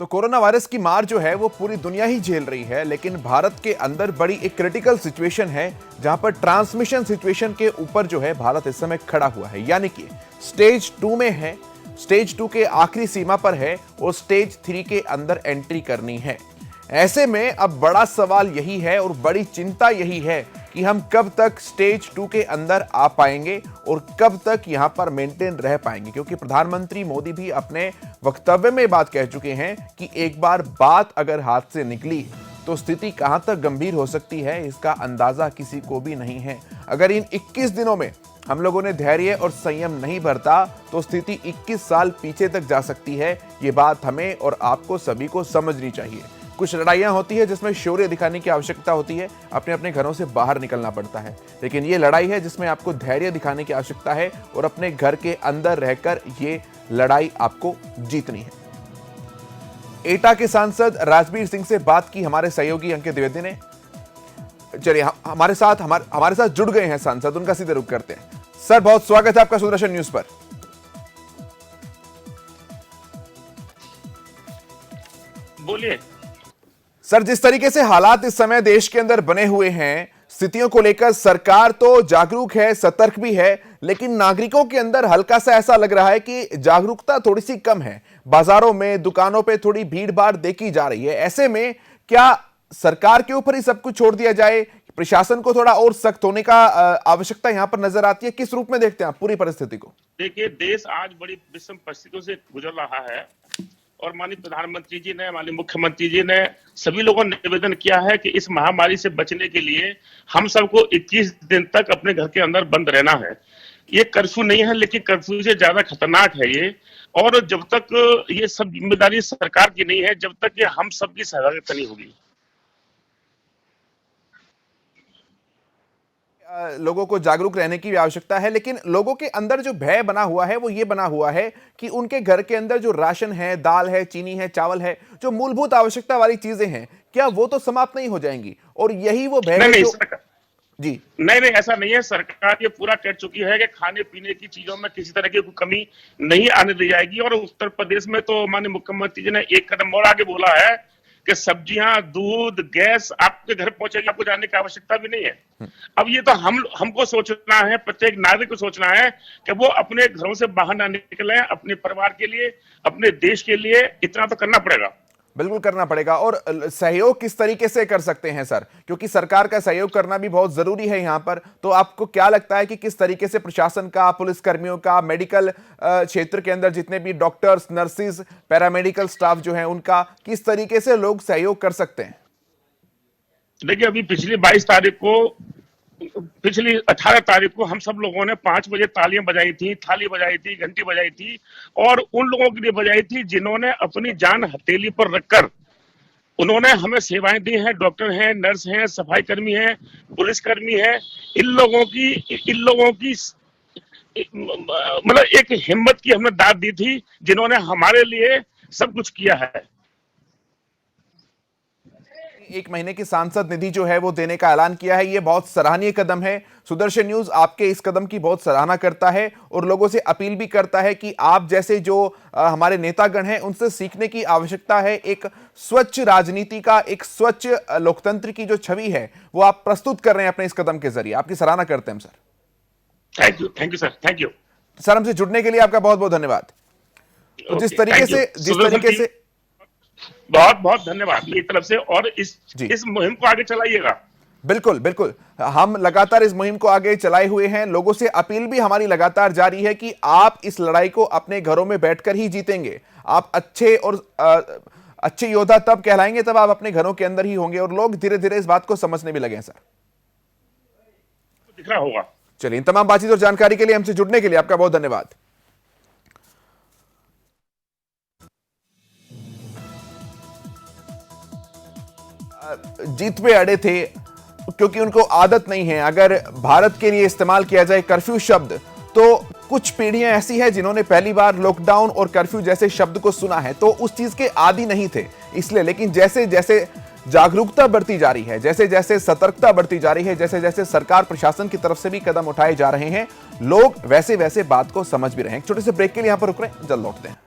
तो corona virus की मार जो है वो पूरी दुनिया ही झेल रही है, लेकिन भारत के अंदर बड़ी एक क्रिटिकल सिचुएशन है जहां पर ट्रांसमिशन सिचुएशन के ऊपर जो है भारत इस समय खड़ा हुआ है, यानी कि स्टेज 2 में है। स्टेज 2 के आखिरी सीमा पर है और स्टेज 3 के अंदर एंट्री करनी है। ऐसे में अब बड़ा सवाल यही है और बड़ी चिंता यही है कि हम कब तक स्टेज 2 के अंदर आ पाएंगे और कब तक यहां पर मेंटेन रह पाएंगे, क्योंकि प्रधानमंत्री मोदी भी अपने वक्तव्य में बात कह चुके हैं कि एक बार बात अगर हाथ से निकली तो स्थिति कहां तक गंभीर हो सकती है, इसका अंदाजा किसी को भी नहीं है। अगर इन 21 दिनों में हम लोगों ने धैर्य और संयम नहीं बरता तो स्थिति 21 साल पीछे तक जा सकती है। ये बात हमें और आपको सभी को समझनी चाहिए। कुछ लड़ाइयां होती है जिसमें शौर्य दिखाने की आवश्यकता होती है, अपने अपने घरों से बाहर निकलना पड़ता है, लेकिन ये लड़ाई है जिसमें आपको धैर्य दिखाने की आवश्यकता है और अपने घर के अंदर रहकर ये लड़ाई आपको जीतनी है। एटा के सांसद राजवीर सिंह से बात की हमारे सहयोगी अंकित द्विवेदी ने। चलिए हमारे साथ जुड़ गए हैं सांसद, उनका सीधे रुख करते हैं। सर, बहुत स्वागत है आपका सुदर्शन न्यूज पर। बोलिए सर, जिस तरीके से हालात इस समय देश के अंदर बने हुए हैं, स्थितियों को लेकर सरकार तो जागरूक है, सतर्क भी है, लेकिन नागरिकों के अंदर हल्का सा ऐसा लग रहा है कि जागरूकता थोड़ी सी कम है। बाजारों में, दुकानों पे थोड़ी भीड़ भाड़ देखी जा रही है। ऐसे में क्या सरकार के ऊपर ही सब कुछ छोड़ दिया जाए, प्रशासन को थोड़ा और सख्त होने का आवश्यकता यहां पर नजर आती है? किस रूप में देखते हैं आप पूरी परिस्थिति को? देखिए, देश आज बड़ी विषम परिस्थितियों से गुजर रहा है और माननीय प्रधानमंत्री जी ने, माननीय मुख्यमंत्री जी ने सभी लोगों ने निवेदन किया है कि इस महामारी से बचने के लिए हम सबको 21 दिन तक अपने घर के अंदर बंद रहना है। ये कर्फ्यू नहीं है, लेकिन कर्फ्यू से ज्यादा खतरनाक है ये। और जब तक ये सब जिम्मेदारी सरकार की नहीं है, जब तक ये हम सबकी सहभागिता नहीं होगी। लोगों को जागरूक रहने की आवश्यकता है, लेकिन लोगों के अंदर जो भय बना हुआ है वो ये बना हुआ है कि उनके घर के अंदर जो राशन है, दाल है, चीनी है, चावल है, जो मूलभूत आवश्यकता वाली चीजें हैं, क्या वो तो समाप्त नहीं हो जाएंगी? और यही वो भय है जो... जी नहीं, ऐसा नहीं है। सरकार ये पूरा कह चुकी है कि खाने पीने की चीजों में किसी तरह की कोई कमी नहीं आने दी जाएगी। और उत्तर प्रदेश में तो माननीय मुख्यमंत्री जी ने एक कदम और आगे बोला है कि सब्जियां, दूध, गैस आपके घर पहुंचेगी, आपको जाने की आवश्यकता भी नहीं है। अब ये तो हमको सोचना है, प्रत्येक नागरिक को सोचना है कि वो अपने घरों से बाहर ना निकले, अपने परिवार के लिए, अपने देश के लिए। इतना तो करना पड़ेगा, बिल्कुल करना पड़ेगा। और सहयोग किस तरीके से कर सकते हैं सर, क्योंकि सरकार का सहयोग करना भी बहुत जरूरी है यहां पर। तो आपको क्या लगता है कि किस तरीके से प्रशासन का, पुलिस कर्मियों का, मेडिकल क्षेत्र के अंदर जितने भी डॉक्टर्स, नर्सिस, पैरामेडिकल स्टाफ जो है, उनका किस तरीके से लोग सहयोग कर सकते हैं? देखिए, अभी पिछली 18 तारीख को हम सब लोगों ने 5 बजे तालियां बजाई थी, थाली बजाई थी, घंटी बजाई थी, और उन लोगों के लिए बजाई थी जिन्होंने अपनी जान हथेली पर रखकर उन्होंने हमें सेवाएं दी हैं। डॉक्टर हैं, नर्स हैं, सफाई कर्मी हैं, पुलिस कर्मी हैं। इन लोगों की मतलब एक हिम्मत की हमने दाद दी थी, जिन्होंने हमारे लिए सब कुछ किया है। 1 महीने की सांसद निधि जो है वो देने का ऐलान किया है, ये बहुत सराहनीय कदम है। सुदर्शन न्यूज आपके इस कदम की बहुत सराहना करता है और लोगों से अपील भी करता है कि आप जैसे जो हमारे नेतागण हैं उनसे सीखने की आवश्यकता है। एक स्वच्छ राजनीति का, एक स्वच्छ लोकतंत्र की जो छवि है वो आप प्रस्तुत कर रहे हैं अपने इस कदम के जरिए। आपकी सराहना करते हैं हम sir. Thank you sir, thank you sir. हमसे जुड़ने के लिए आपका बहुत बहुत धन्यवाद। तो जिस तरीके से बहुत बहुत धन्यवाद मेरी तरफ से, और इस मुहिम को आगे चलाइएगा। बिल्कुल बिल्कुल, हम लगातार इस मुहिम को आगे चलाए हुए हैं। लोगों से अपील भी हमारी लगातार जारी है कि आप इस लड़ाई को अपने घरों में बैठकर ही जीतेंगे। आप अच्छे योद्धा तब कहलाएंगे तब आप अपने घरों के अंदर ही होंगे, और लोग धीरे धीरे इस बात को समझने भी लगे हैं सर। दिख रहा होगा। चलिए, इन तमाम बातचीत और जानकारी के लिए, हमसे जुड़ने के लिए आपका बहुत धन्यवाद। जीत पे अड़े थे क्योंकि उनको आदत नहीं है। अगर भारत के लिए इस्तेमाल किया जाए कर्फ्यू शब्द, तो कुछ पीढ़ियां ऐसी हैं जिन्होंने पहली बार लॉकडाउन और कर्फ्यू जैसे शब्द को सुना है, तो उस चीज के आदी नहीं थे इसलिए। लेकिन जैसे जैसे जागरूकता बढ़ती जा रही है, जैसे जैसे सतर्कता बढ़ती जा रही है, जैसे जैसे सरकार प्रशासन की तरफ से भी कदम उठाए जा रहे हैं, लोग वैसे वैसे बात को समझ भी रहे हैं। एक छोटे से ब्रेक के लिए यहां पर रुक रहे हैं, जल्द लौटते हैं।